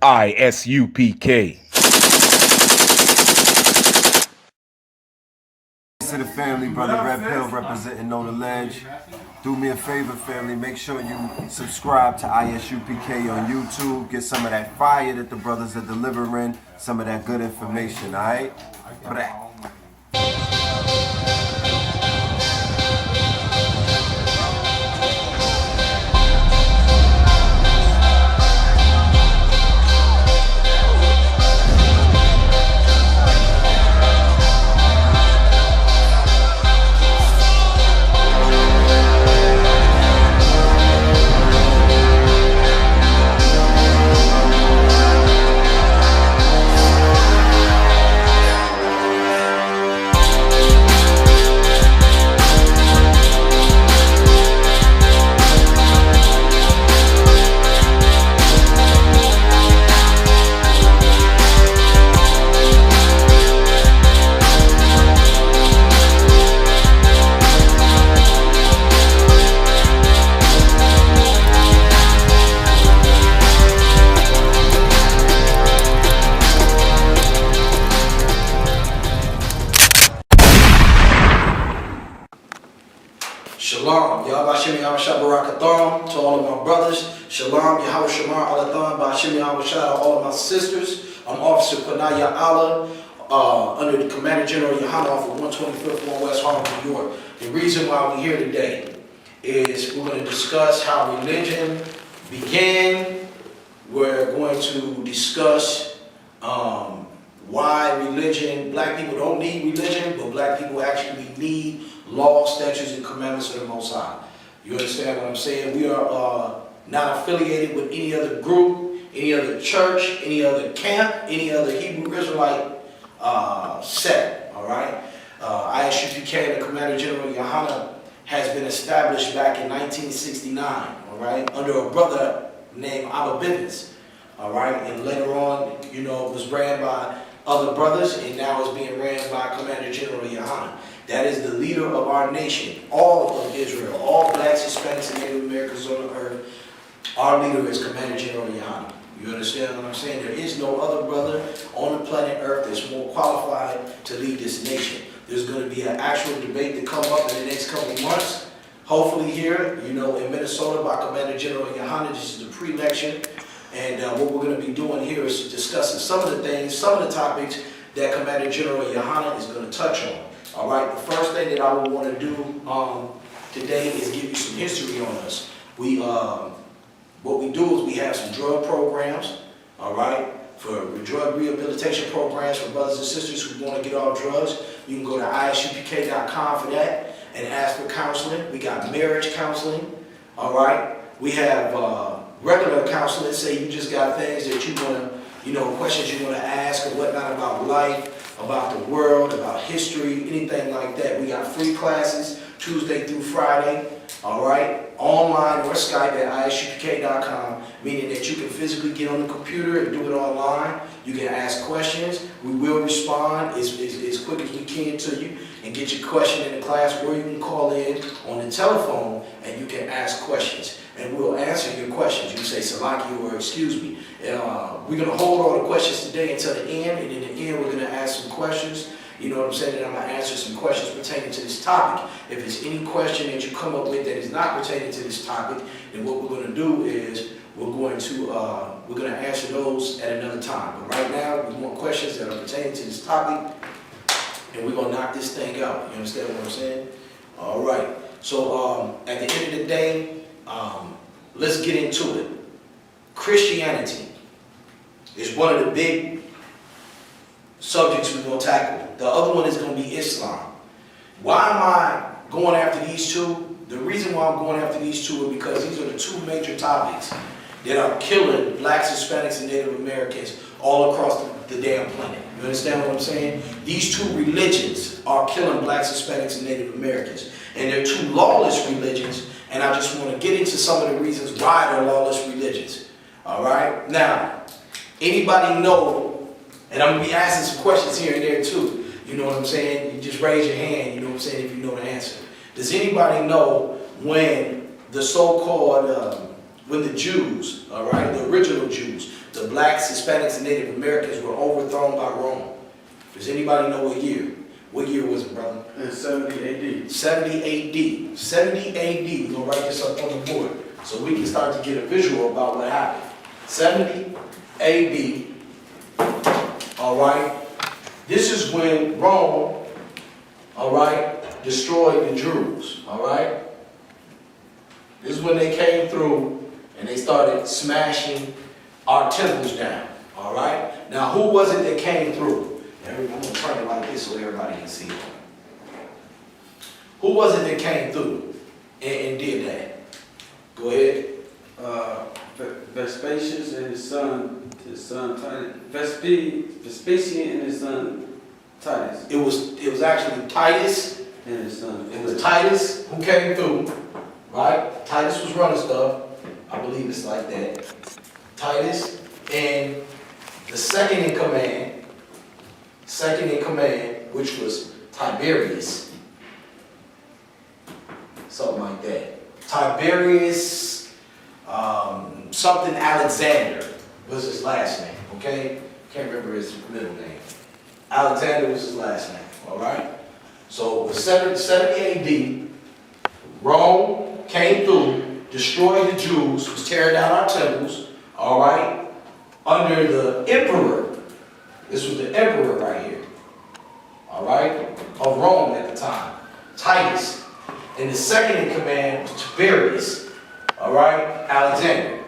I.S.U.P.K. To the family, brother Red Pill representing Know the Ledge. Do me a favor, family. Make sure you subscribe to I.S.U.P.K on YouTube. Get some of that fire that the brothers are delivering, some of that good information, alright? Shalom, Yahweh Barakathon to all of my brothers. Shalom, Yahweh Shamar Alathon, Ba'ashim Yahweh to all of my sisters. I'm Officer Panaya Allah, under the Commander General Yohanna off of 125th 1 West Harlem, New York. The reason why we're here today is we're going to discuss how religion began. We're going to discuss why religion, black people don't need religion, but black people actually need laws, statutes, and commandments of the Most High. You understand what I'm saying? We are not affiliated with any other group, any other church, any other camp, any other Hebrew Israelite sect, all right? I.S.U.P.K, the Commander General Yohanna, has been established back in 1969, all right, under a brother named I.S.U.P.K, all right? And later on, you know, it was ran by other brothers, and now it's being ran by Commander General Yohanna. That is the leader of our nation, all of Israel, all blacks, Hispanics, and Native Americans on the earth. Our leader is Commander General Yohanna. You understand what I'm saying? There is no other brother on the planet Earth that's more qualified to lead this nation. There's going to be an actual debate to come up in the next couple of months. Hopefully here, you know, in Minnesota by Commander General Yohanna. This is the pre-election. And what we're going to be doing here is discussing some of the things, some of the topics that Commander General Yohanna is going to touch on. All right, the first thing that I would want to do today is give you some history on us. What we do is we have some drug programs, all right, for drug rehabilitation programs for brothers and sisters who want to get off drugs. You can go to ISUPK.com for that and ask for counseling. We got marriage counseling, all right. We have regular counseling. Say you just got things that you want to, you know, questions you want to ask or whatnot about life, about the world, about history, anything like that. We got free classes Tuesday through Friday, all right, online or Skype at ISUPK.com, meaning that you can physically get on the computer and do it online. You can ask questions. We will respond as quick as we can to you and get your question in the class, or you can call in on the telephone and you can ask questions. And we'll answer your questions. You say Salaki or excuse me. We're going to hold all the questions today until the end, and in the end we're going to ask some questions. You know what I'm saying? And I'm going to answer some questions pertaining to this topic. If there's any question that you come up with that is not pertaining to this topic, then what we're going to do is we're going to answer those at another time. But right now, we want questions that are pertaining to this topic, and we're going to knock this thing out. You understand what I'm saying? All right. So at the end of the day, let's get into it. Christianity is one of the big subjects we're going to tackle. The other one is going to be Islam. Why am I going after these two? The reason why I'm going after these two is because these are the two major topics that are killing blacks, Hispanics, and Native Americans all across the damn planet. You understand what I'm saying? These two religions are killing blacks, Hispanics, and Native Americans. And they're two lawless religions, and I just want to get into some of the reasons why they're lawless religions. All right? Now, anybody know, and I'm going to be asking some questions here and there too. You know what I'm saying? You just raise your hand, you know what I'm saying, if you know the answer. Does anybody know when the so-called, when the Jews, all right, the original Jews, the blacks, Hispanics, and Native Americans were overthrown by Rome. Does anybody know what year? What year was it, brother? In 70 AD. 70 AD. 70 AD. We're going to write this up on the board so we can start to get a visual about what happened. 70 AD. All right. This is when Rome, all right, destroyed the Jews. All right. This is when they came through and they started smashing our temples down. All right. Now, who was it that came through? I'm going to turn it like this so everybody can see it. Who was it that came through and did that? Go ahead. Vespasian and his son Titus. Vespasian and his son Titus. It was actually Titus. And his son. It was Titus who came through, right? Titus was running stuff. I believe it's like that. Titus, and the second in command, which was Tiberius. Something like that. Tiberius, something Alexander was his last name, okay? Can't remember his middle name. Alexander was his last name, all right? So, 70 AD, Rome came through, destroyed the Jews, was tearing down our temples, all right? Under the emperor. This was the emperor right here, all right, of Rome at the time, Titus. And the second in command was Tiberius, all right, Alexander.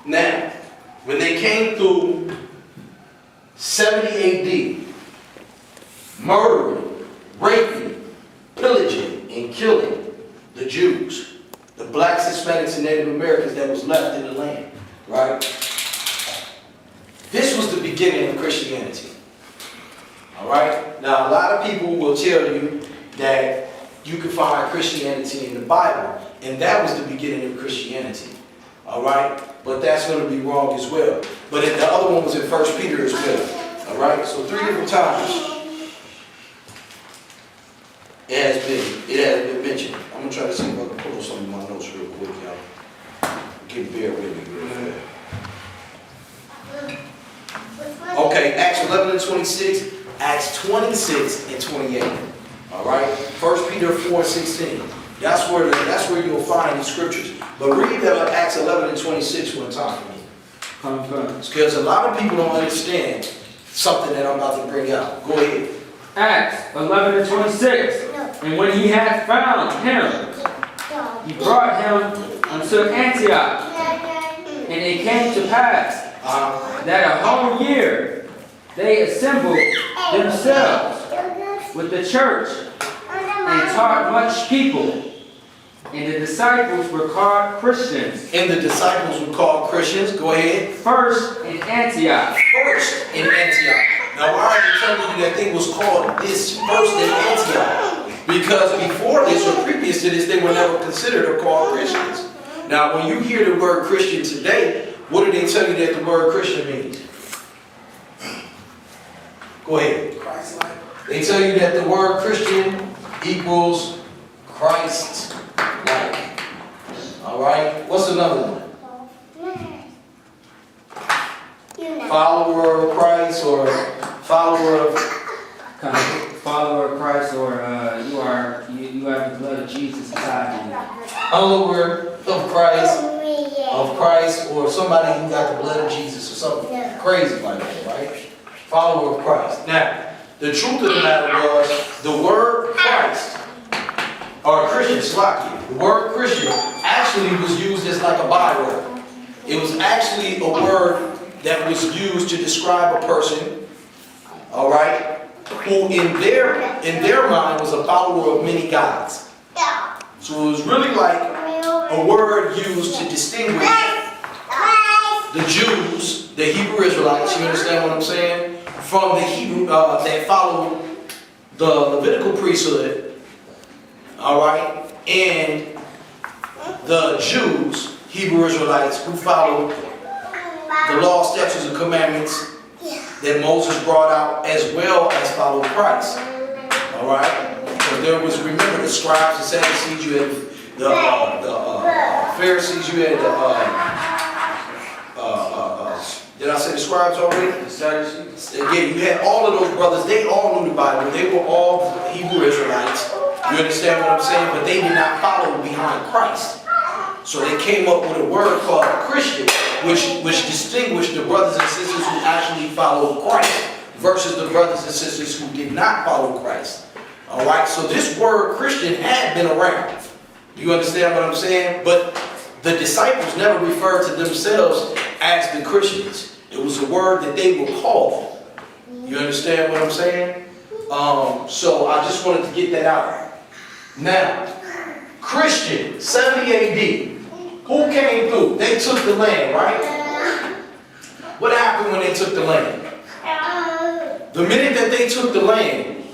Now, when they came through 70 AD, murdering, raping, pillaging, and killing the Jews, the blacks, Hispanics, and Native Americans that was left in the land, right? This was the beginning of Christianity. All right? Now, a lot of people will tell you that you can find Christianity in the Bible, and that was the beginning of Christianity. All right? But that's going to be wrong as well. But the other one was in 1 Peter as well. All right? So 3 different times it has been mentioned. I'm going to try to see if I can pull some of my notes real quick, y'all. Bear with me real quick. Okay, Acts 11 and 26, Acts 26 and 28. All right, 1 Peter 4 and 16. That's where you'll find the scriptures. But read Acts 11 and 26 one time for me. Because a lot of people don't understand something that I'm about to bring out. Go ahead. Acts 11 and 26. And when he had found him, he brought him unto Antioch. And it came to pass that a whole year they assembled themselves with the church and taught much people. And the disciples were called Christians. And the disciples were called Christians. Go ahead. First in Antioch. First in Antioch. Now, why are you telling you that thing was called this first in Antioch? Because before this or previous to this, they were never considered or called Christians. Now, when you hear the word Christian today, what do they tell you that the word Christian means? Go ahead. Christ-like. They tell you that the word Christian equals Christ-like. All right? What's another one? Follower of Christ or follower of... Follower of Christ, or you have the blood of Jesus inside you. Follower of Christ, or somebody who got the blood of Jesus or something crazy like that, right? Follower of Christ. Now, the truth of the matter was, the word Christ, or Christian, SKYPE, the word Christian actually was used as like a byword. It was actually a word that was used to describe a person, all right, who in their mind was a follower of many gods. So it was really like a word used to distinguish the Jews, the Hebrew Israelites, you understand what I'm saying, from the Hebrew that followed the Levitical priesthood, all right, and the Jews, Hebrew Israelites, who followed the law, statutes, and commandments that Moses brought out, as well as followed Christ. All right? Because there was, remember, the scribes, the Sadducees, you had the Pharisees, you had Did I say the scribes already? The Sadducees. Again, you had all of those brothers. They all knew the Bible. They were all Hebrew Israelites. You understand what I'm saying? But they did not follow behind Christ. So they came up with a word called Christian, which distinguished the brothers and sisters who actually followed Christ versus the brothers and sisters who did not follow Christ. All right, so this word Christian had been around. Do you understand what I'm saying? But the disciples never referred to themselves as the Christians. It was a word that they were called. You understand what I'm saying? So I just wanted to get that out. Now, Christian, 70 AD. Who came through? They took the land, right? What happened when they took the land? The minute that they took the land,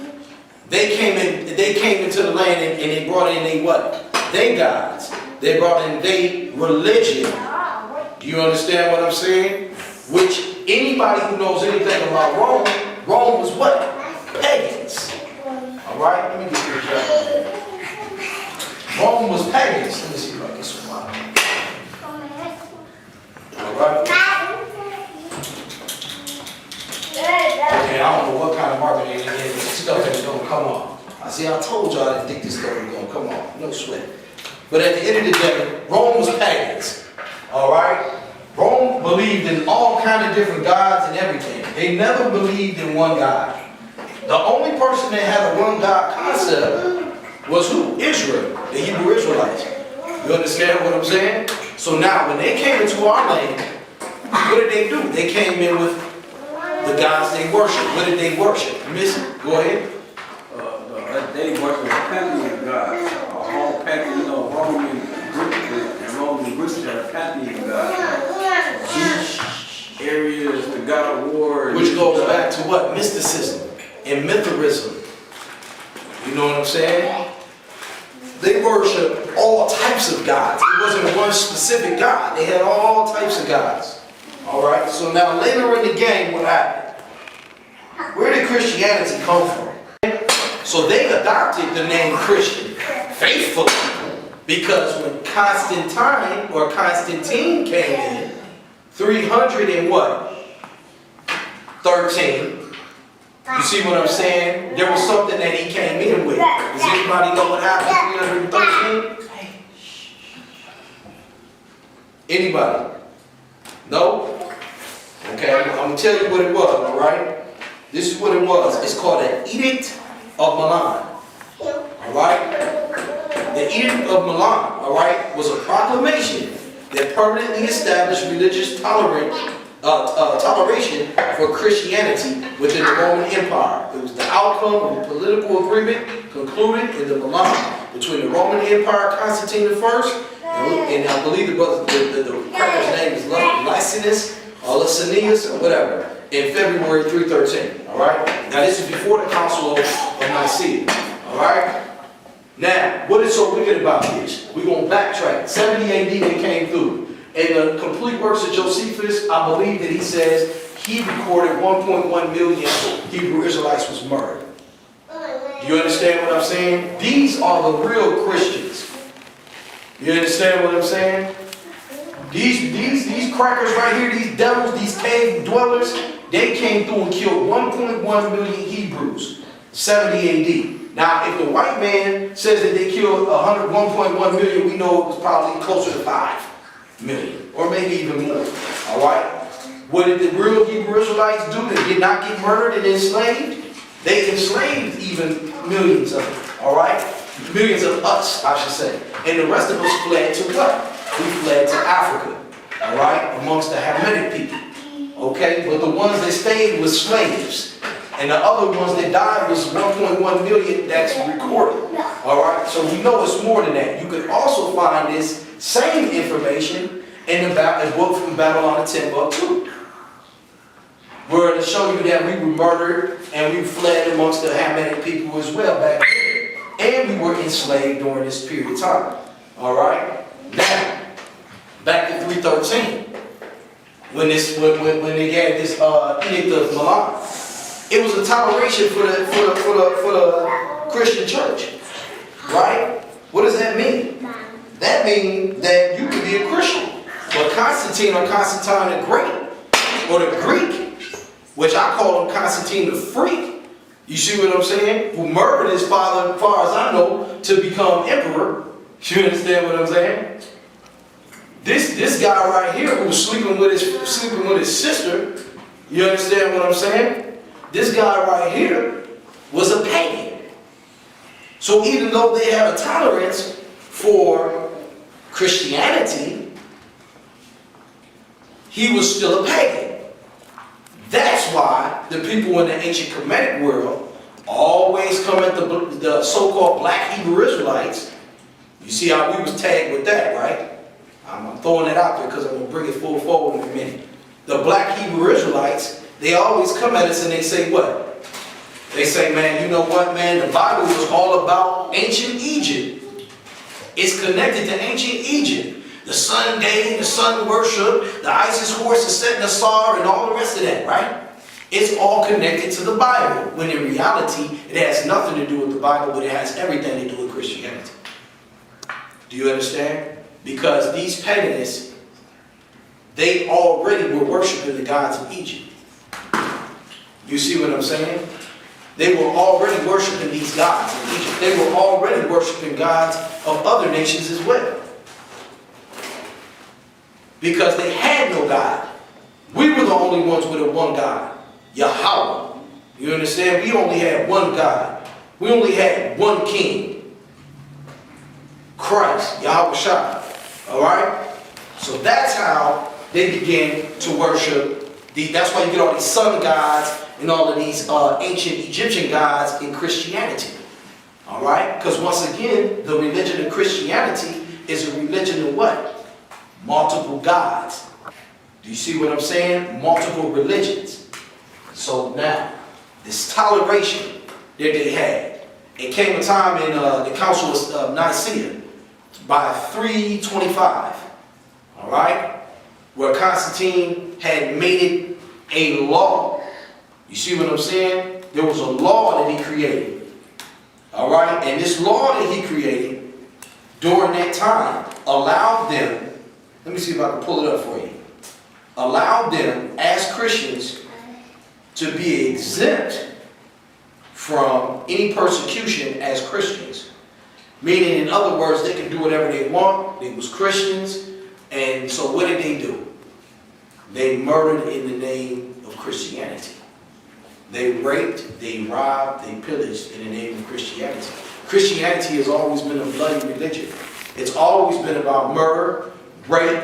they came into the land and they brought in they what? They gods. They brought in they religion. Do you understand what I'm saying? Which anybody who knows anything about Rome was what? Pagans. Alright, let me get this right. Rome was pagans. Let me see if I can survive. Alright? Okay, I don't know what kind of marketing they did, but this stuff is going to come on. I told y'all I didn't think this stuff was going to come on. No sweat. But at the end of the day, Rome was pagans. Alright? Rome believed in all kinds of different gods and everything. They never believed in one God. The only person that had a one God concept was who? Israel, the Hebrew Israelites. You understand what I'm saying? So now when they came into our land, what did they do? They came in with the gods they worship. What did they worship? Go ahead. They worship a pantheon of gods. All pantheon, Roman Greeks had a pantheon of gods. Each area is the god of war. Which goes back to what? Mysticism and Mithraism. You know what I'm saying? They worship all types of gods. It wasn't one specific god. They had all types of gods. Alright, so now later in the game, what happened? Where did Christianity come from? So they adopted the name Christian faithfully, because when Constantine came in, 300 and what? 13. You see what I'm saying? There was something that he came in with. Does anybody know what happened in 313? Anybody? No? Okay, I'm going to tell you what it was, all right? This is what it was. It's called an Edict of Milan. All right? The Edict of Milan, all right, was a proclamation that permanently established religious toleration for Christianity within the Roman Empire. It was the outcome of a political agreement concluded in the Milan between the Roman Empire, Constantine I, and I believe the cracker's name is Licinius or Licinius or whatever, in February 313. All right. Now this is before the Council of Nicea. All right. Now, what is so wicked about this? We're going to backtrack. 70 AD they came through. In the complete works of Josephus, I believe that he says he recorded 1.1 million Hebrew Israelites was murdered. Do you understand what I'm saying? These are the real Christians. You understand what I'm saying? These crackers right here, these devils, these cave dwellers, they came through and killed 1.1 million Hebrews, 70 AD. Now, if the white man says that they killed 1.1 million, we know it was probably closer to 5 million, or maybe even more. All right? What did the real Hebrew Israelites do? They did not get murdered and enslaved. They enslaved even millions of them. All right? Millions of us, I should say. And the rest of us fled to what? We fled to Africa. All right? Amongst the Hamitic people. Okay? But the ones that stayed was slaves. And the other ones that died was 1.1 million that's recorded. All right? So we know it's more than that. You could also find this same information in the book from Babylon and Timbuktu, where to show you that we were murdered and we fled amongst the Hamitic people as well back then. And we were enslaved during this period of time. All right? Now, back to 313, when they had this Edict of Milan. It was a toleration for the Christian church, right? What does that mean? That means that you can be a Christian. But Constantine the Great, or the Greek, which I call him Constantine the Freak, you see what I'm saying? Who murdered his father, as far as I know, to become emperor. You understand what I'm saying? This guy right here who was sleeping with his sister, you understand what I'm saying? This guy right here was a pagan. So even though they have a tolerance for Christianity, he was still a pagan. That's why the people in the ancient Kemetic world always come at the so-called black Hebrew Israelites. You see how we was tagged with that, right? I'm throwing it out there because I'm going to bring it full forward in a minute. The black Hebrew Israelites, they always come at us and they say what? They say, man, you know what, man? The Bible was all about ancient Egypt. It's connected to ancient Egypt. The sun day, the sun worship, the Isis horse is setting a star, and all the rest of that, right? It's all connected to the Bible, when in reality, it has nothing to do with the Bible, but it has everything to do with Christianity. Do you understand? Because these paganists, they already were worshiping the gods of Egypt. You see what I'm saying? They were already worshiping these gods in Egypt. They were already worshiping gods of other nations as well. Because they had no God. We were the only ones with a one God, Yahweh. You understand? We only had one God. We only had one king, Christ, Yahweh. All right? So that's how they began to worship. That's why you get all these sun gods and all of these ancient Egyptian gods in Christianity. All right? Because once again, the religion of Christianity is a religion of what? Multiple gods. Do you see what I'm saying? Multiple religions. So now, this toleration that they had, it came a time in the Council of Nicea by 325, all right, where Constantine had made it a law. You see what I'm saying? There was a law that he created, all right, and this law that he created during that time allowed them, let me see if I can pull it up for you, allowed them as Christians to be exempt from any persecution as Christians. Meaning, in other words, they could do whatever they want. They was Christians. And so what did they do? They murdered in the name of Christianity. They raped, they robbed, they pillaged in the name of Christianity. Christianity has always been a bloody religion. It's always been about murder, rape,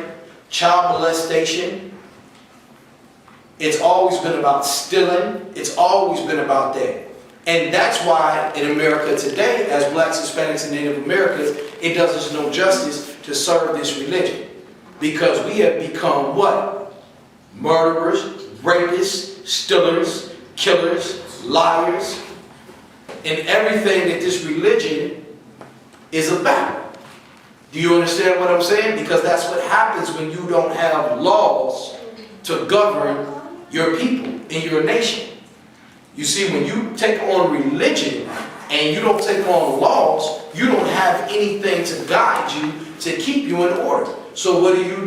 child molestation. It's always been about stealing. It's always been about that. And that's why in America today, as blacks, Hispanics, and Native Americans, it does us no justice to serve this religion. Because we have become what? Murderers, rapists, stealers, killers, liars, and everything that this religion is about. Do you understand what I'm saying? Because that's what happens when you don't have laws to govern your people and your nation. You see, when you take on religion and you don't take on laws, you don't have anything to guide you to keep you in order. So what do? You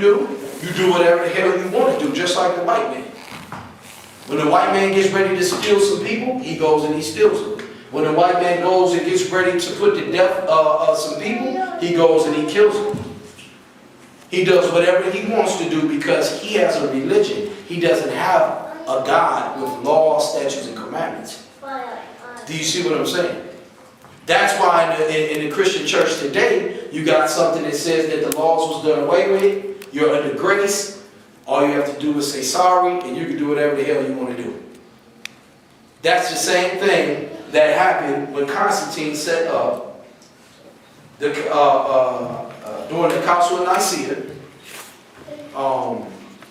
do whatever the hell you want to do, just like the white man. When the white man gets ready to steal some people, he goes and he steals them. When the white man goes and gets ready to put to death some people, he goes and he kills them. He does whatever he wants to do because he has a religion. He doesn't have a God with laws, statutes, and commandments. Do you see what I'm saying? That's why in the Christian church today, you got something that says that the laws was done away with. You're under grace. All you have to do is say sorry, and you can do whatever the hell you want to do. That's the same thing that happened when Constantine set up during the Council of Nicea,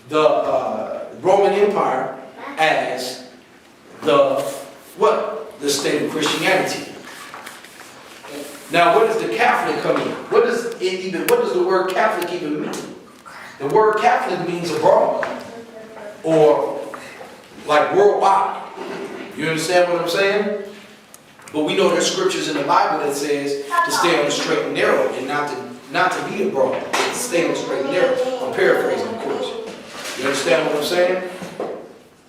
the Roman Empire as the state of Christianity. Now, what does the Catholic come in? What does the word Catholic even mean? The word Catholic means abroad, or like worldwide. You understand what I'm saying? But we know there's scriptures in the Bible that says to stay on the straight and narrow and not to be abroad, to stay on the straight and narrow. I'm paraphrasing, of course. You understand what I'm saying?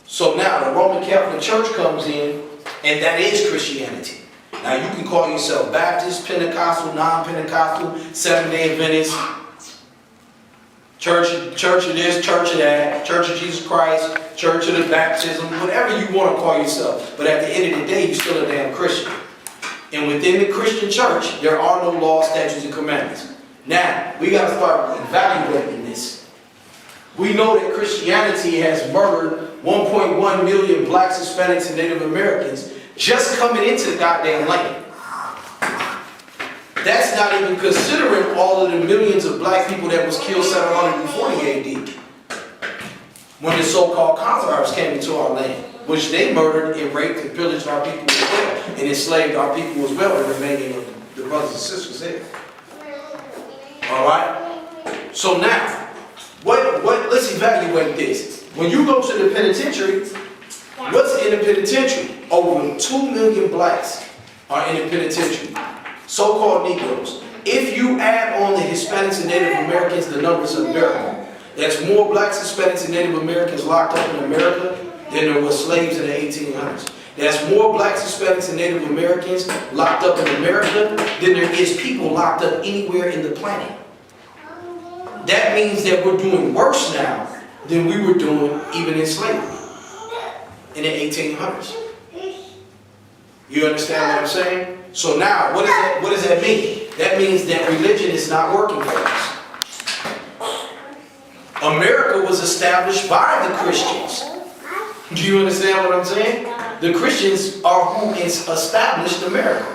So now the Roman Catholic Church comes in, and that is Christianity. Now you can call yourself Baptist, Pentecostal, non-Pentecostal, Seventh-day Adventist, church of this, church of that, Church of Jesus Christ, Church of the Baptism, whatever you want to call yourself. But at the end of the day, you're still a damn Christian. And within the Christian church, there are no laws, statutes, and commandments. Now, we got to start evaluating this. We know that Christianity has murdered 1.1 million blacks, Hispanics, and Native Americans just coming into the goddamn land. That's not even considering all of the millions of black people that was killed 740 AD when the so-called conquerors came into our land, which they murdered and raped and pillaged our people as well, and enslaved our people as well, the remaining of the brothers and sisters there. Alright? So now, let's evaluate this. When you go to the penitentiary, what's in the penitentiary? Over 2 million blacks are in the penitentiary. So-called Negroes. If you add on the Hispanics and Native Americans, the numbers are unbearable. There's more blacks, Hispanics, and Native Americans locked up in America than there were slaves in the 1800s. There's more blacks, Hispanics, and Native Americans locked up in America than there is people locked up anywhere in the planet. That means that we're doing worse now than we were doing even in slavery in the 1800s. You understand what I'm saying? So now, what does that mean? That means that religion is not working for us. America was established by the Christians. Do you understand what I'm saying? The Christians are who established America.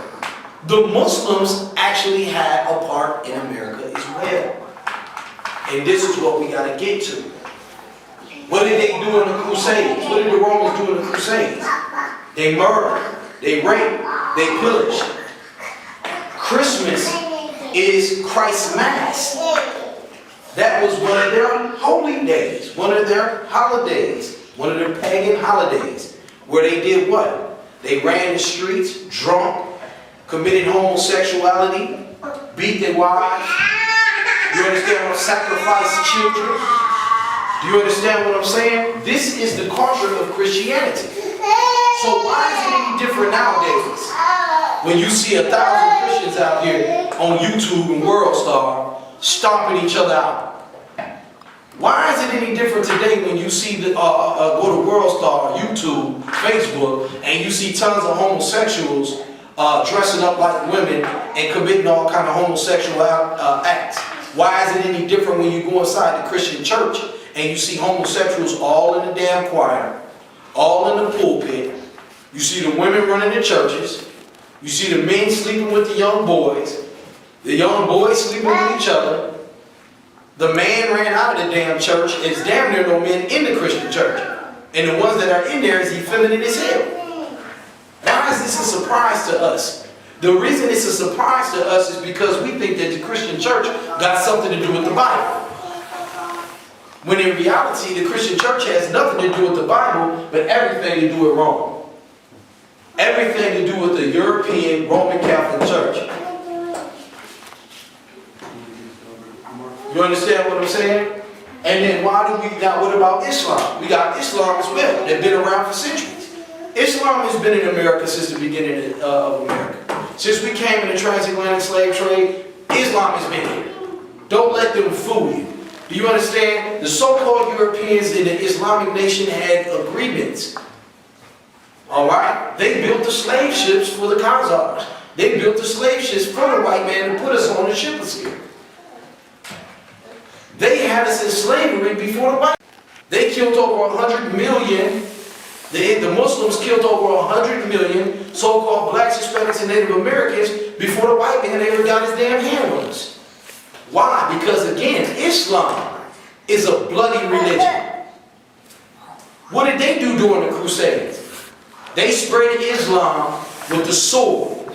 The Muslims actually had a part in America as well. And this is what we got to get to. What did they do in the Crusades? What did the Romans do in the Crusades? They murdered, they raped, they pillaged. Christmas is Christ's Mass. That was one of their holy days, one of their holidays, one of their pagan holidays, where they did what? They ran the streets, drunk, committed homosexuality, beat their wives. You understand what I'm saying? Sacrificed children. Do you understand what I'm saying? This is the culture of Christianity. So why is it any different nowadays? When you see 1,000 Christians out here on YouTube and World Star stomping each other out. Why is it any different today when you see go to World Star, YouTube, Facebook, and you see tons of homosexuals dressing up like women and committing all kind of homosexual acts? Why is it any different when you go inside the Christian church and you see homosexuals all in the damn choir, all in the pulpit? You see the women running the churches. You see the men sleeping with the young boys sleeping with each other. The man ran out of the damn church. There's damn near no men in the Christian church. And the ones that are in there is effeminate as hell. Why is this a surprise to us? The reason it's a surprise to us is because we think that the Christian church got something to do with the Bible. When in reality, the Christian church has nothing to do with the Bible, but everything to do with Rome. Everything to do with the European Roman Catholic Church. You understand what I'm saying? And then why do we got, what about Islam? We got Islam as well. They've been around for centuries. Islam has been in America since the beginning of America. Since we came in the transatlantic slave trade, Islam has been here. Don't let them fool you. Do you understand? The so-called Europeans in the Islamic nation had agreements. Alright? They built the slave ships for the Khazars. They built the slave ships for the white man to put us on the ship here. They had us in slavery before the white. They killed over 100 million. The Muslims killed over 100 million so-called blacks, Hispanics, and Native Americans before the white man ever got his damn hand on us. Why? Because again, Islam is a bloody religion. What did they do during the Crusades? They spread Islam with the sword.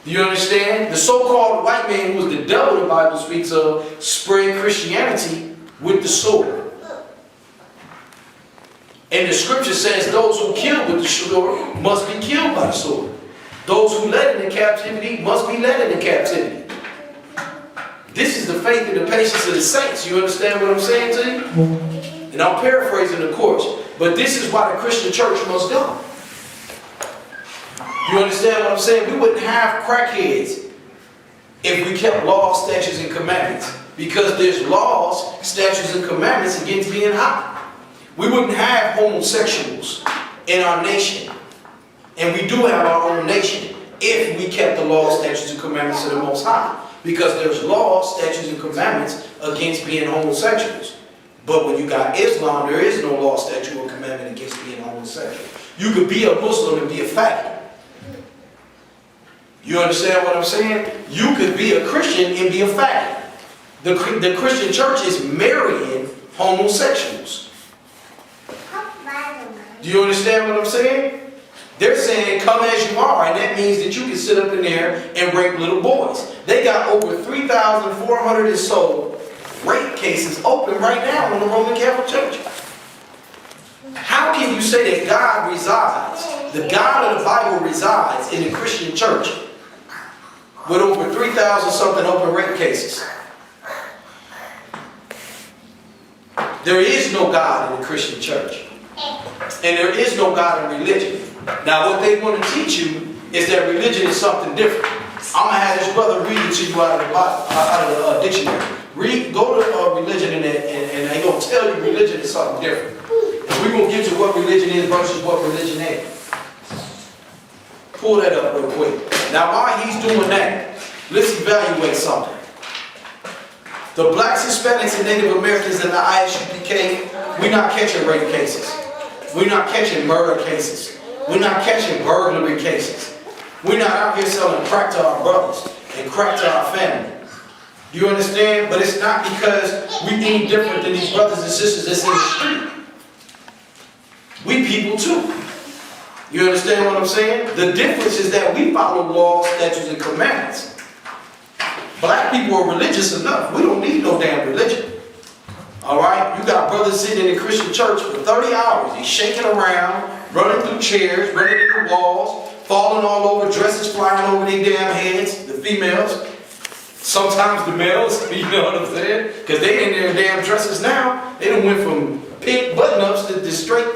Do you understand? The so-called white man, who was the devil the Bible speaks of, spread Christianity with the sword. And the scripture says those who kill with the sword must be killed by the sword. Those who led into captivity must be led into captivity. This is the faith and the patience of the saints. You understand what I'm saying to you? And I'm paraphrasing, of course. But this is why the Christian church must go. You understand what I'm saying? We wouldn't have crackheads if we kept laws, statutes, and commandments. Because there's laws, statutes, and commandments against being high. We wouldn't have homosexuals in our nation. And we do have our own nation if we kept the laws, statutes, and commandments of the Most High. Because there's laws, statutes, and commandments against being homosexuals. But when you got Islam, there is no law, statute, or commandment against being homosexual. You could be a Muslim and be a faggot. You understand what I'm saying? You could be a Christian and be a faggot. The Christian church is marrying homosexuals. Do you understand what I'm saying? They're saying, come as you are, and that means that you can sit up in there and rape little boys. They got over 3,400 and so rape cases open right now in the Roman Catholic Church. How can you say that God resides, the God of the Bible resides in the Christian church with over 3,000 something open rape cases? There is no God in the Christian church. And there is no God in religion. Now what they want to teach you is that religion is something different. I'm going to have this brother read it to you out of the Bible, out of the dictionary. Go to religion and they're going to tell you religion is something different. And we're going to get to what religion is versus what religion is. Pull that up real quick. Now while he's doing that, let's evaluate something. The blacks, Hispanics, and Native Americans in the I.S.U.P.K, we're not catching rape cases. We're not catching murder cases. We're not catching burglary cases. We're not out here selling crack to our brothers and crack to our family. Do you understand? But it's not because we any different than these brothers and sisters that's in the street. We people too. You understand what I'm saying? The difference is that we follow laws, statutes, and commandments. Black people are religious enough. We don't need no damn religion. Alright? You got brothers sitting in the Christian church for 30 hours. He's shaking around, running through chairs, running into walls, falling all over, dresses flying over their damn heads, the females. Sometimes the males, you know what I'm saying? Because they in their damn dresses now. They done went from pink button-ups to straight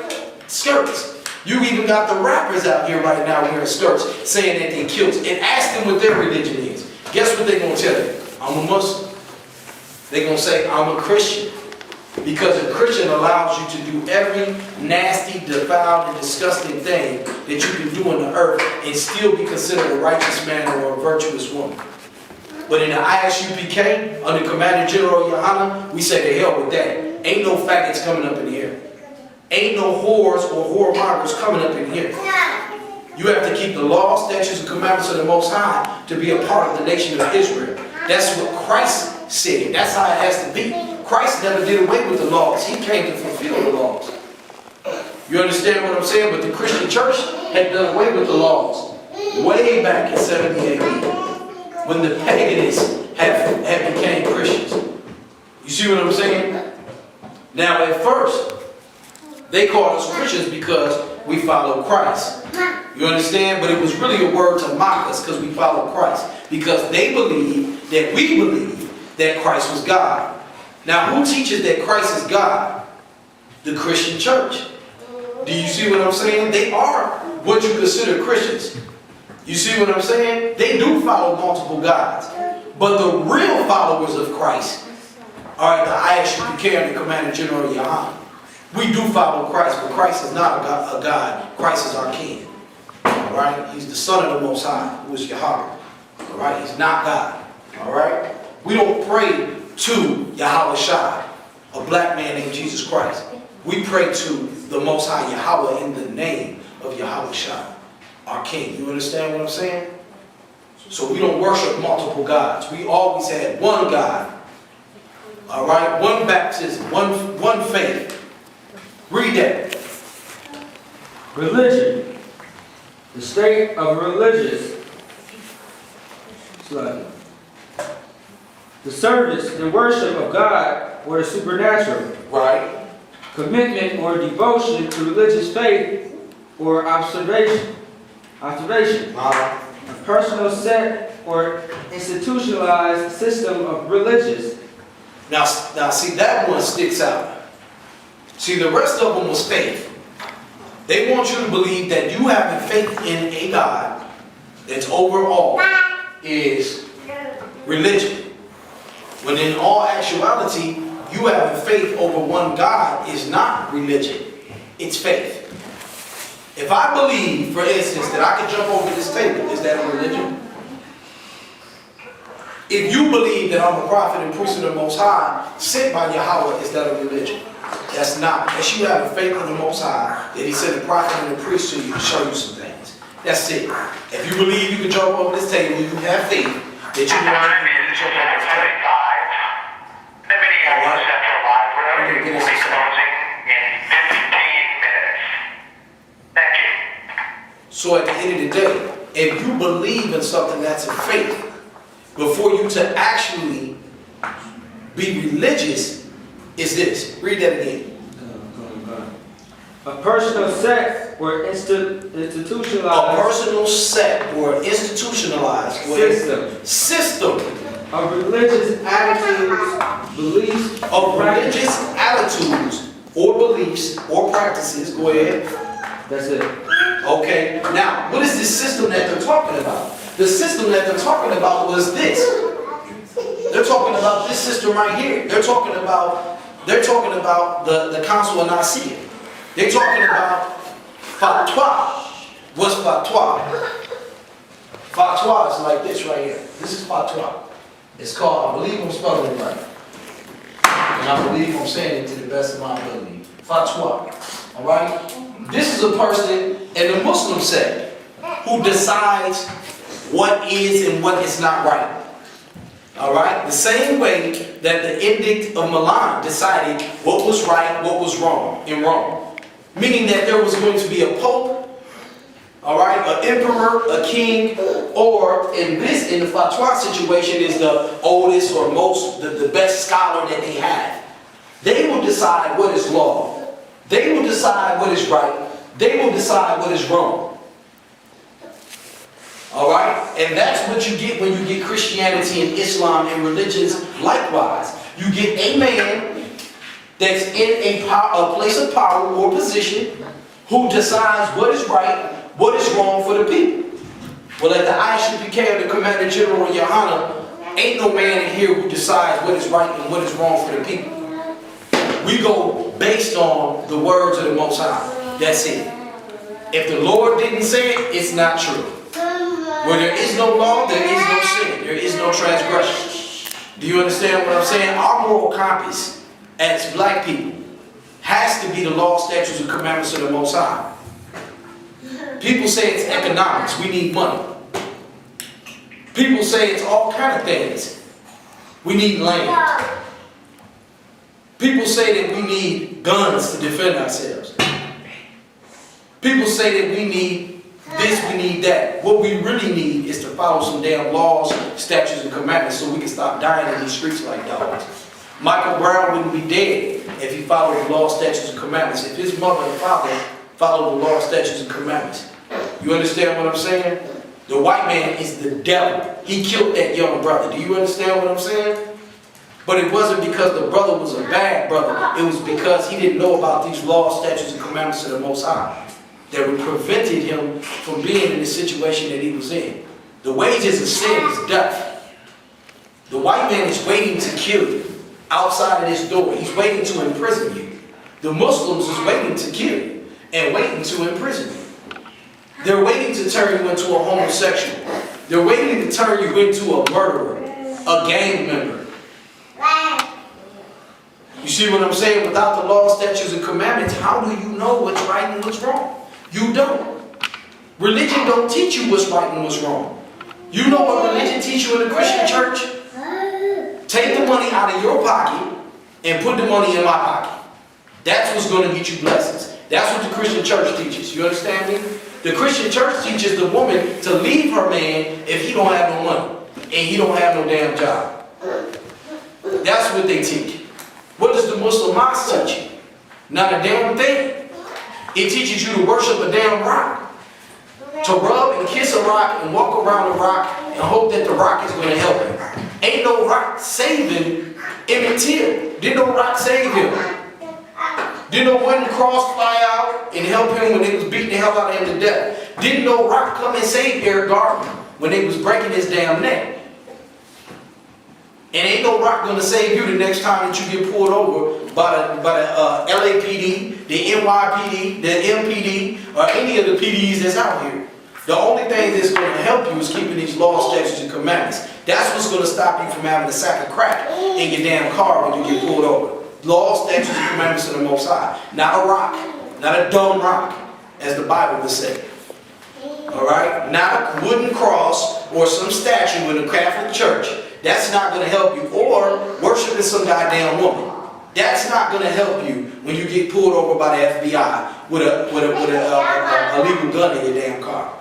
skirts. You even got the rappers out here right now wearing skirts, saying that they kilts. And ask them what their religion is. Guess what they're going to tell you? I'm a Muslim. They're going to say, I'm a Christian. Because a Christian allows you to do every nasty, defiled, and disgusting thing that you can do on the earth and still be considered a righteous man or a virtuous woman. But in the I.S.U.P.K, under Commander General Yohanna, we say to hell with that. Ain't no faggots coming up in here. Ain't no whores or whoremongers coming up in here. You have to keep the laws, statutes, and commandments of the Most High to be a part of the nation of Israel. That's what Christ said. That's how it has to be. Christ never did away with the laws. He came to fulfill the laws. You understand what I'm saying? But the Christian church had done away with the laws way back in 70 AD when the paganists had became Christians. You see what I'm saying? Now at first, they called us Christians because we follow Christ. You understand? But it was really a word to mock us because we follow Christ. Because they believe that we believe that Christ was God. Now who teaches that Christ is God? The Christian church. Do you see what I'm saying? They are what you consider Christians. You see what I'm saying? They do follow multiple gods. But the real followers of Christ are the I.S.U.P.K and the Commander General Yohanna. We do follow Christ, but Christ is not a God. Christ is our King. Alright? He's the Son of the Most High, who is Yahweh. Alright? He's not God. Alright? We don't pray to Yahweh Shai, a black man named Jesus Christ. We pray to the Most High Yahweh in the name of Yahweh Shai, our King. You understand what I'm saying? So we don't worship multiple gods. We always had one God. Alright? One baptism, one faith. Read that. Religion. The state of religious. The service and worship of God or the supernatural. Right. Commitment or devotion to religious faith or observation. A personal set or institutionalized system of religious. Now see, that one sticks out. See, the rest of them was faith. They want you to believe that you having faith in a God that's over all is religion. When in all actuality, you having faith over one God is not religion. It's faith. If I believe, for instance, that I can jump over this table, is that a religion? If you believe that I'm a prophet and priest of the Most High, sent by Yahweh, is that a religion? That's not. That's you having faith in the Most High, that He sent a prophet and a priest to you to show you some things. That's it. If you believe you can jump over this table, you have faith that you can jump over this table. Minneapolis Central Library will be closing in 15 minutes. Thank you. So at the end of the day, if you believe in something that's a faith, before you to actually be religious, is this. Read that again. A personal sect or institutionalized. A personal sect or institutionalized system of religious attitudes, beliefs, of religious attitudes or beliefs or practices. Go ahead. That's it. Okay. Now, what is this system that they're talking about? The system that they're talking about was this. They're talking about this system right here. They're talking about the Council of Nicea. They're talking about fatwa. What's fatwa? Fatwa is like this right here. This is fatwa. It's called, I believe I'm spelling it right. And I believe I'm saying it to the best of my ability. Fatwa. Alright? This is a person in the Muslim sect who decides what is and what is not right. Alright? The same way that the Edict of Milan decided what was right, what was wrong in Rome. Meaning that there was going to be a pope, alright, an emperor, a king, or in the fatwa situation is the oldest or the best scholar that they have. They will decide what is law. They will decide what is right. They will decide what is wrong. Alright? And that's what you get when you get Christianity and Islam and religions likewise. You get a man that's in a place of power or position who decides what is right, what is wrong for the people. Well, at the I.S.U.P.K or the Commander General GEN.YAHANNA, ain't no man in here who decides what is right and what is wrong for the people. We go based on the words of the Most High. That's it. If the Lord didn't say it, it's not true. Where there is no law, there is no sin. There is no transgression. Do you understand what I'm saying? Our moral compass as black people has to be the law, statutes, and commandments of the Most High. People say it's economics. We need money. People say it's all kind of things. We need land. People say that we need guns to defend ourselves. People say that we need this, we need that. What we really need is to follow some damn laws, statutes, and commandments so we can stop dying in these streets like dogs. Michael Brown wouldn't be dead if he followed the law, statutes, and commandments. If his mother and father followed the law, statutes, and commandments. You understand what I'm saying? The white man is the devil. He killed that young brother. Do you understand what I'm saying? But it wasn't because the brother was a bad brother. It was because he didn't know about these laws, statutes, and commandments of the Most High that would prevented him from being in the situation that he was in. The wages of sin is death. The white man is waiting to kill you outside of this door. He's waiting to imprison you. The Muslims is waiting to kill you and waiting to imprison you. They're waiting to turn you into a homosexual. They're waiting to turn you into a murderer, a gang member. You see what I'm saying? Without the law, statutes, and commandments, how do you know what's right and what's wrong? You don't. Religion don't teach you what's right and what's wrong. You know what religion teach you in the Christian church? Take the money out of your pocket and put the money in my pocket. That's what's going to get you blessings. That's what the Christian church teaches. You understand me? The Christian church teaches the woman to leave her man if he don't have no money and he don't have no damn job. That's what they teach. What does the Muslim mosque teach you? Not a damn thing. It teaches you to worship a damn rock. To rub and kiss a rock and walk around a rock and hope that the rock is going to help him. Ain't no rock saving Emmett Till. Didn't no rock save him. Didn't no one cross fly out and help him when they was beating the hell out of him to death. Didn't no rock come and save Eric Garner when they was breaking his damn neck. And ain't no rock gonna save you the next time that you get pulled over by the LAPD, the NYPD, the MPD, or any of the PDs that's out here. The only thing that's gonna help you is keeping these laws, statutes, and commandments. That's what's gonna stop you from having a sack of crack in your damn car when you get pulled over. Laws, statutes, and commandments of the Most High. Not a rock, not a dumb rock, as the Bible would say. Alright? Not a wooden cross or some statue in the Catholic Church. That's not going to help you. Or worshiping some goddamn woman. That's not going to help you when you get pulled over by the FBI with a illegal gun in your damn car.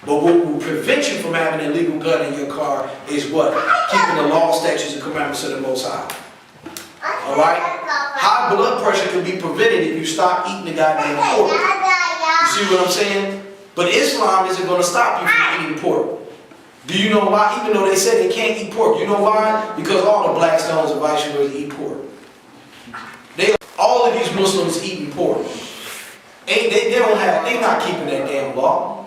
But what will prevent you from having an illegal gun in your car is what? Keeping the law, statutes, and commandments of the Most High. Alright? High blood pressure can be prevented if you stop eating the goddamn pork. You see what I'm saying? But Islam isn't going to stop you from eating pork. Do you know why? Even though they say they can't eat pork. You know why? Because all the black stones advise you to eat pork. All of these Muslims eating pork. They're not keeping that damn law.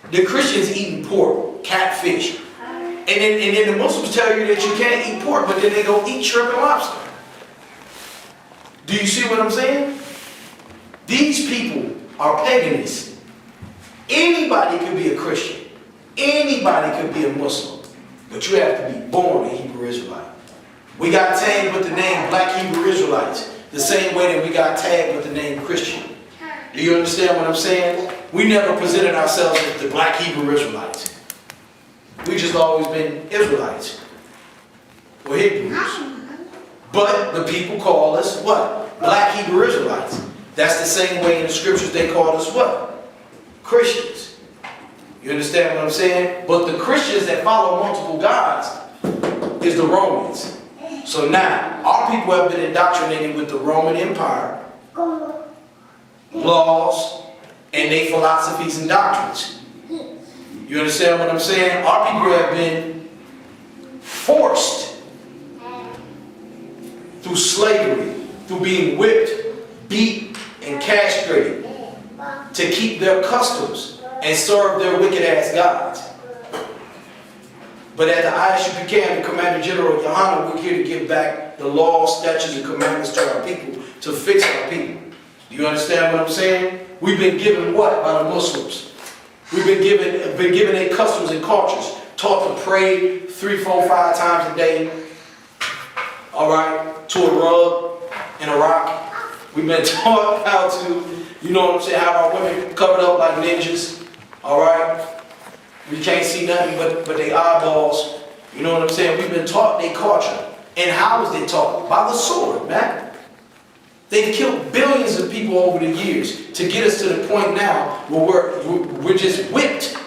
The Christians eating pork, catfish. And then the Muslims tell you that you can't eat pork, but then they go eat shrimp and lobster. Do you see what I'm saying? These people are paganists. Anybody can be a Christian. Anybody could be a Muslim, but you have to be born a Hebrew Israelite. We got tagged with the name Black Hebrew Israelites, the same way that we got tagged with the name Christian. Do you understand what I'm saying? We never presented ourselves as the Black Hebrew Israelites. We just always been Israelites, or Hebrews. But the people call us what? Black Hebrew Israelites. That's the same way in the scriptures they called us what? Christians. You understand what I'm saying? But the Christians that follow multiple gods is the Romans. So now, our people have been indoctrinated with the Roman Empire, laws, and their philosophies and doctrines. You understand what I'm saying? Our people have been forced through slavery, through being whipped, beat, and castrated to keep their customs and serve their wicked-ass gods. But at the I.S.U.P.K and the Commander General Yohanna, we're here to give back the laws, statutes, and commandments to our people, to fix our people. Do you understand what I'm saying? We've been given what by the Muslims? We've been given their customs and cultures, taught to pray 3, 4, 5 times a day. All right, to a rug in Iraq. We've been taught how to, you know what I'm saying, have our women covered up like ninjas. All right? We can't see nothing but their eyeballs. You know what I'm saying? We've been taught their culture. And how was they taught? By the sword, man. They've killed billions of people over the years to get us to the point now where we're just whipped.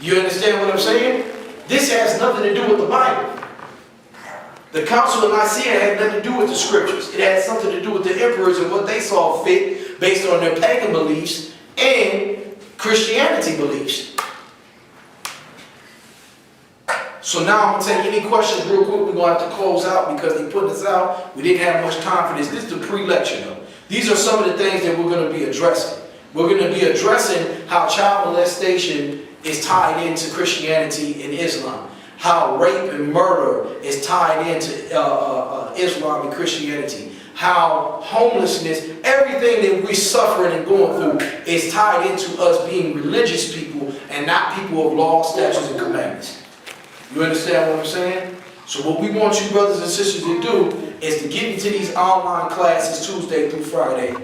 You understand what I'm saying? This has nothing to do with the Bible. The Council of Nicea had nothing to do with the scriptures. It had something to do with the emperors and what they saw fit based on their pagan beliefs and Christianity beliefs. So now I'm going to take any questions real quick. We're going to have to close out because they put us out. We didn't have much time for this. This is the pre-lecture though. These are some of the things that we're going to be addressing. We're going to be addressing how child molestation is tied into Christianity and Islam. How rape and murder is tied into Islam and Christianity. How homelessness, everything that we're suffering and going through is tied into us being religious people and not people of law, statutes, and commandments. You understand what I'm saying? So what we want you brothers and sisters to do is to get into these online classes Tuesday through Friday.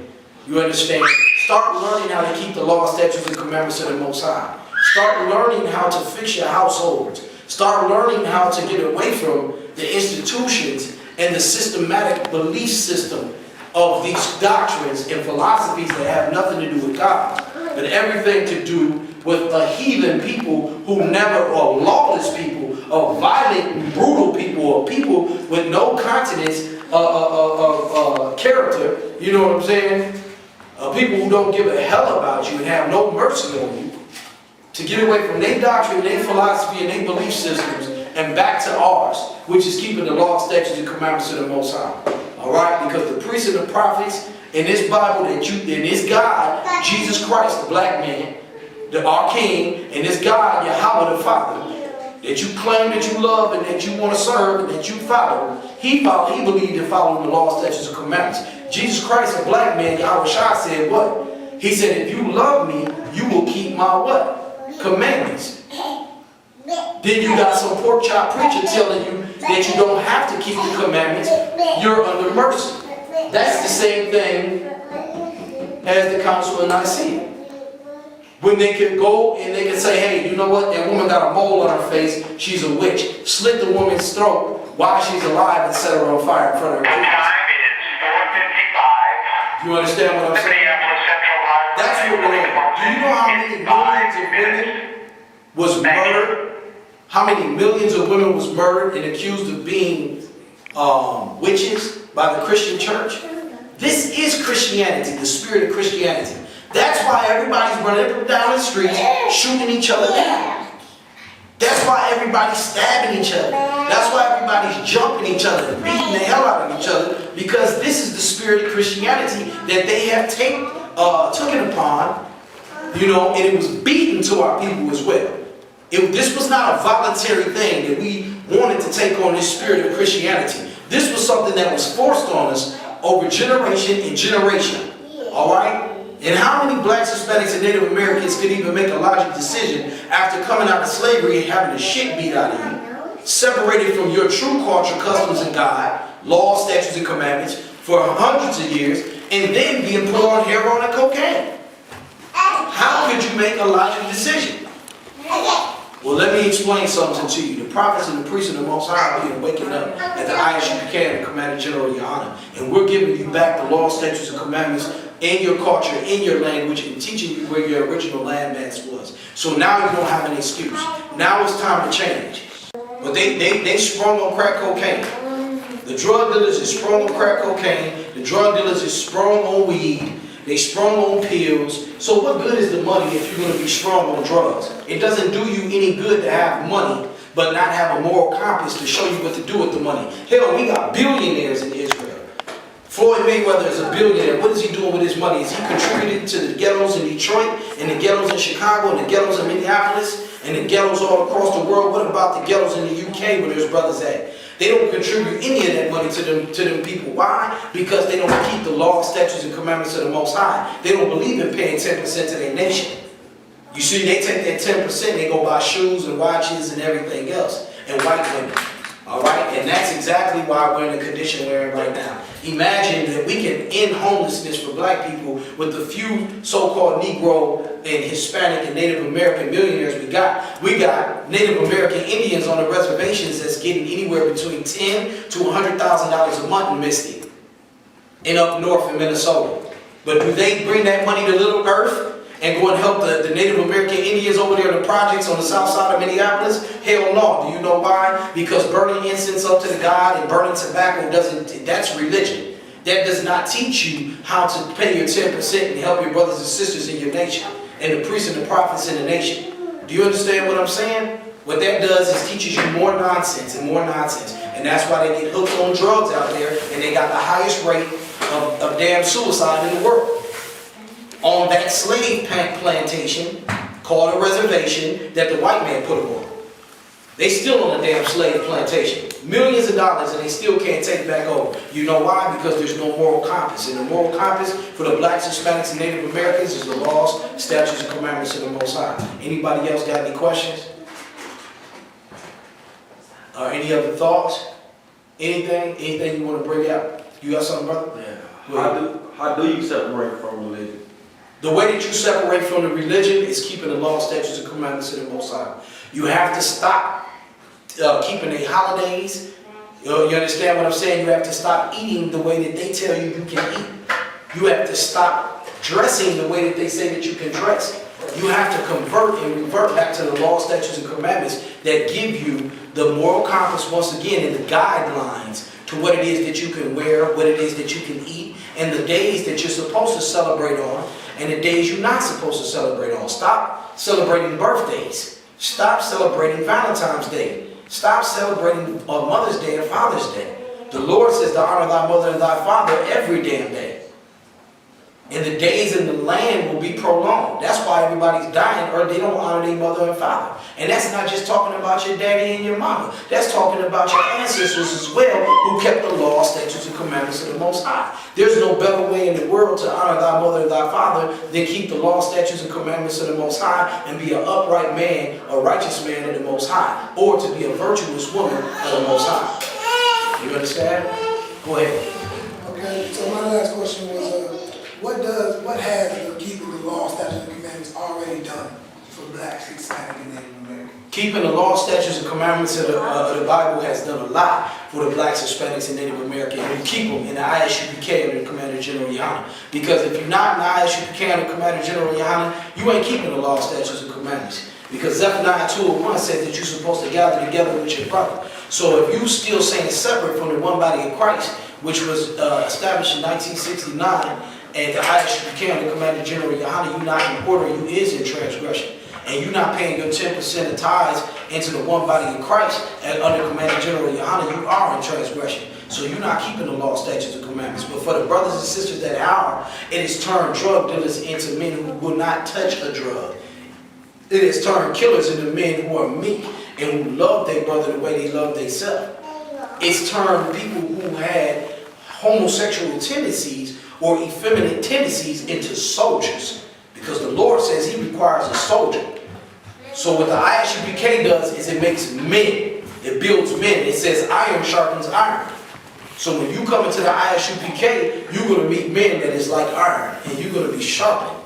You understand? Start learning how to keep the law, statutes, and commandments of the Most High. Start learning how to fix your households. Start learning how to get away from the institutions and the systematic belief system of these doctrines and philosophies that have nothing to do with God, but everything to do with a heathen people who never, or lawless people, or violent and brutal people, or people with no continence, character, you know what I'm saying? People who don't give a hell about you and have no mercy on you, to get away from their doctrine, their philosophy, and their belief systems, and back to ours, which is keeping the law, statutes, and commandments of the Most High. All right, because the priests and the prophets in this Bible in this God, Jesus Christ, the black man, our King, and this God, Yahweh the Father, that you claim that you love and that you want to serve and that you follow, he believed in following the law, statutes, and commandments. Jesus Christ, a black man, Yahweh Shai, said what? He said, if you love me, you will keep my what? Commandments. Then you got some pork chop preacher telling you that you don't have to keep the commandments. You're under mercy. That's the same thing as the Council of Nicea. When they could go and they could say, hey, you know what? That woman got a mole on her face. She's a witch. Slit the woman's throat while she's alive and set her on fire in front of her. The time is 4:55. You understand what I'm saying? Minneapolis Central Library. That's what we're on. Do you know how many millions of women was murdered? How many millions of women was murdered and accused of being witches by the Christian church? This is Christianity, the spirit of Christianity. That's why everybody's running up and down the streets, shooting each other down. That's why everybody's stabbing each other. That's why everybody's jumping each other, beating the hell out of each other, because this is the spirit of Christianity that they have taken upon, you know, and it was beaten to our people as well. This was not a voluntary thing that we wanted to take on this spirit of Christianity. This was something that was forced on us over generation and generation. All right? And how many blacks, Hispanics, and Native Americans could even make a logical decision after coming out of slavery and having the shit beat out of you, separated from your true culture, customs, and God, laws, statutes, and commandments for hundreds of years, and then being put on heroin and cocaine? How could you make a logical decision? Well, let me explain something to you. The prophets and the priests of the Most High are being waking up at the I.S.U.P.K, the Commander General GEN.YAHANNA, and we're giving you back the law, statutes, and commandments in your culture, in your language, and teaching you where your original landmass was. So now you don't have an excuse. Now it's time to change. But they sprung on crack cocaine. The drug dealers is sprung on crack cocaine. The drug dealers is sprung on weed. They sprung on pills. So what good is the money if you're going to be sprung on drugs? It doesn't do you any good to have money, but not have a moral compass to show you what to do with the money. Hell, we got billionaires in Israel. Floyd Mayweather is a billionaire. What is he doing with his money? Is he contributing to the ghettos in Detroit, and the ghettos in Chicago, and the ghettos in Minneapolis, and the ghettos all across the world? What about the ghettos in the UK where there's brothers at? They don't contribute any of that money to them people. Why? Because they don't keep the law, statutes, and commandments of the Most High. They don't believe in paying 10% to their nation. You see, they take that 10%, they go buy shoes and watches and everything else, and white women. All right? And that's exactly why we're in the condition we're in right now. Imagine that we can end homelessness for black people with the few so-called Negro and Hispanic and Native American millionaires we got. We got Native American Indians on the reservations that's getting anywhere between $10,000 to $100,000 a month in Misty and up north in Minnesota. But do they bring that money to Little Earth and go and help the Native American Indians over there in the projects on the south side of Minneapolis? Hell no. Do you know why? Because burning incense up to the God and burning tobacco that's religion. That does not teach you how to pay your 10% and help your brothers and sisters in your nation and the priests and the prophets in the nation. Do you understand what I'm saying? What that does is teaches you more nonsense and more nonsense. And that's why they get hooked on drugs out there, and they got the highest rate of damn suicide in the world. On that slave plantation called a reservation that the white man put them on. They still on a damn slave plantation. Millions of dollars, and they still can't take back over. You know why? Because there's no moral compass. And the moral compass for the blacks, Hispanics, and Native Americans is the laws, statutes, and commandments of the Most High. Anybody else got any questions? Or any other thoughts? Anything you want to bring out? You got something, brother? Yeah. How do you separate from religion? The way that you separate from the religion is keeping the law, statutes, and commandments of the Most High. You have to stop keeping their holidays. You understand what I'm saying? You have to stop eating the way that they tell you can eat. You have to stop dressing the way that they say that you can dress. You have to convert and revert back to the law, statutes, and commandments that give you the moral compass once again and the guidelines to what it is that you can wear, what it is that you can eat, and the days that you're supposed to celebrate on, and the days you're not supposed to celebrate on. Stop celebrating birthdays. Stop celebrating Valentine's Day. Stop celebrating Mother's Day and Father's Day. The Lord says to honor thy mother and thy father every damn day. And the days in the land will be prolonged. That's why everybody's dying, or they don't honor their mother and father. And that's not just talking about your daddy and your mama. That's talking about your ancestors as well, who kept the law, statutes, and commandments of the Most High. There's no better way in the world to honor thy mother and thy father than keep the law, statutes, and commandments of the Most High and be an upright man, a righteous man of the Most High, or to be a virtuous woman of the Most High. You understand? Go ahead. Okay, so my last question was, what has the keeping the law, statutes, and commandments already done for blacks, Hispanic, and Native American? Keeping the law, statutes, and commandments of the Bible has done a lot for the blacks, Hispanics, and Native Americans who keep them in the I.S.U.P.K under the Commander General GEN.YAHANNA. Because if you're not in the I.S.U.P.K under Commander General GEN.YAHANNA, you ain't keeping the law, statutes, and commandments. Because Zephaniah 2:1 says that you're supposed to gather together with your brother. So if you still saying separate from the one body of Christ, which was established in 1969, and the I.S.U.P.K under Commander General GEN.YAHANNA, you not in order, you is in transgression. And you're not paying your 10% of tithes into the one body of Christ and under Commander General GEN.YAHANNA, you are in transgression. So you're not keeping the law, statutes, and commandments. But for the brothers and sisters that are, it has turned drug dealers into men who will not touch a drug. It has turned killers into men who are meek and who love their brother the way they love themselves. It's turned people who had homosexual tendencies or effeminate tendencies into soldiers, because the Lord says he requires a soldier. So what the I.S.U.P.K does is it makes men. It builds men. It says iron sharpens iron. So when you come into the I.S.U.P.K, you're going to meet men that is like iron, and you're going to be sharpened.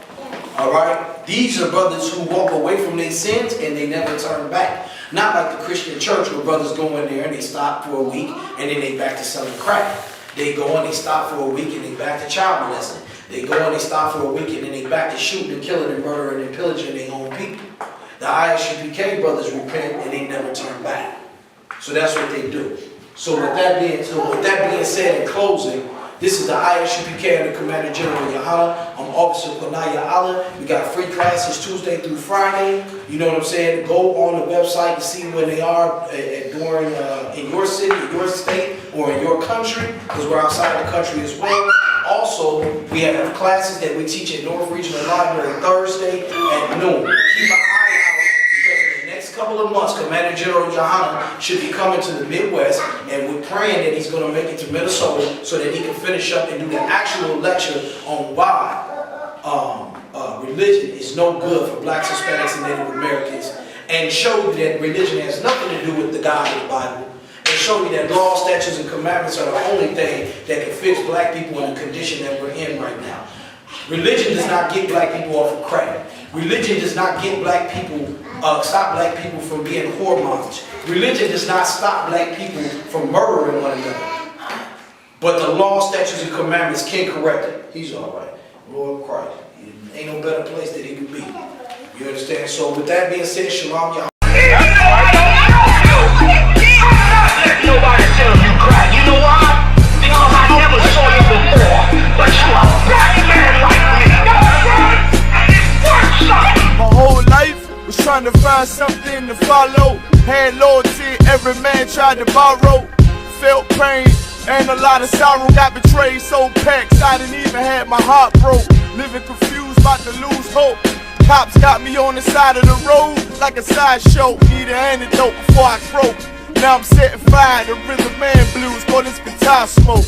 All right? These are brothers who walk away from their sins and they never turn back. Not like the Christian church where brothers go in there and they stop for a week and then they back to selling crack. They go and they stop for a week and they back to child molesting. They go and they stop for a week and then they back to shooting and killing and murdering and pillaging their own people. The I.S.U.P.K brothers repent and they never turn back. So that's what they do. So with that being said, in closing, this is the I.S.U.P.K under Commander General GEN.YAHANNA. I'm Officer SKYPE. We got free classes Tuesday through Friday. You know what I'm saying? Go on the website to see when they are during in your city, your state, or in your country, because we're outside of the country as well. Also, we have classes that we teach at North Regional Library Thursday at noon. Keep an eye out, because in the next couple of months, Commander General GEN.YAHANNA should be coming to the Midwest, and we're praying that he's going to make it to Minnesota so that he can finish up and do the actual lecture on why religion is no good for blacks, Hispanics, and Native Americans, and show you that religion has nothing to do with the God of the Bible, and show you that law, statutes, and commandments are the only thing that can fix black people in the condition that we're in right now. Religion does not get black people off of crack. Religion does not get black people, stop black people from being whoremongers. Religion does not stop black people from murdering one another. But the law, statutes, and commandments can correct it. He's all right. Lord Christ. Ain't no better place that he could be. You understand? So with that being said, shalom, y'all. Nobody tell you cry. You know why? Because I never saw you before. But you are a black man like me. And it's worth something. My whole life was trying to find something to follow. Had loyalty, every man tried to borrow. Felt pain and a lot of sorrow. Got betrayed, so packed, I didn't even have my heart broke. Living confused, about to lose hope. Cops got me on the side of the road like a sideshow. Need an antidote before I croak. Now I'm setting fire to rhythm man blues, call this guitar smoke.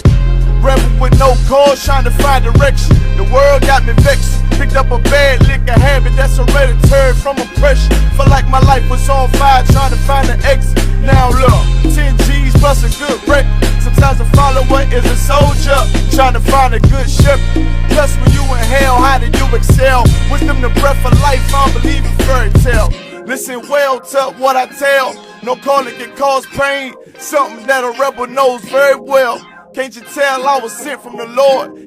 Rebel with no cause, trying to find direction. The world got me vexed. Picked up a bad liquor habit that's hereditary from oppression. Felt like my life was on fire, trying to find an exit. Now look, 10 G's plus a good record. Sometimes a follower is a soldier, trying to find a good shepherd. Plus when you in hell, how did you excel? Wisdom the breath of life, I don't believe in fairy tale. Listen well to what I tell. No calling can cause pain, something that a rebel knows very well. Can't you tell I was sent from the Lord?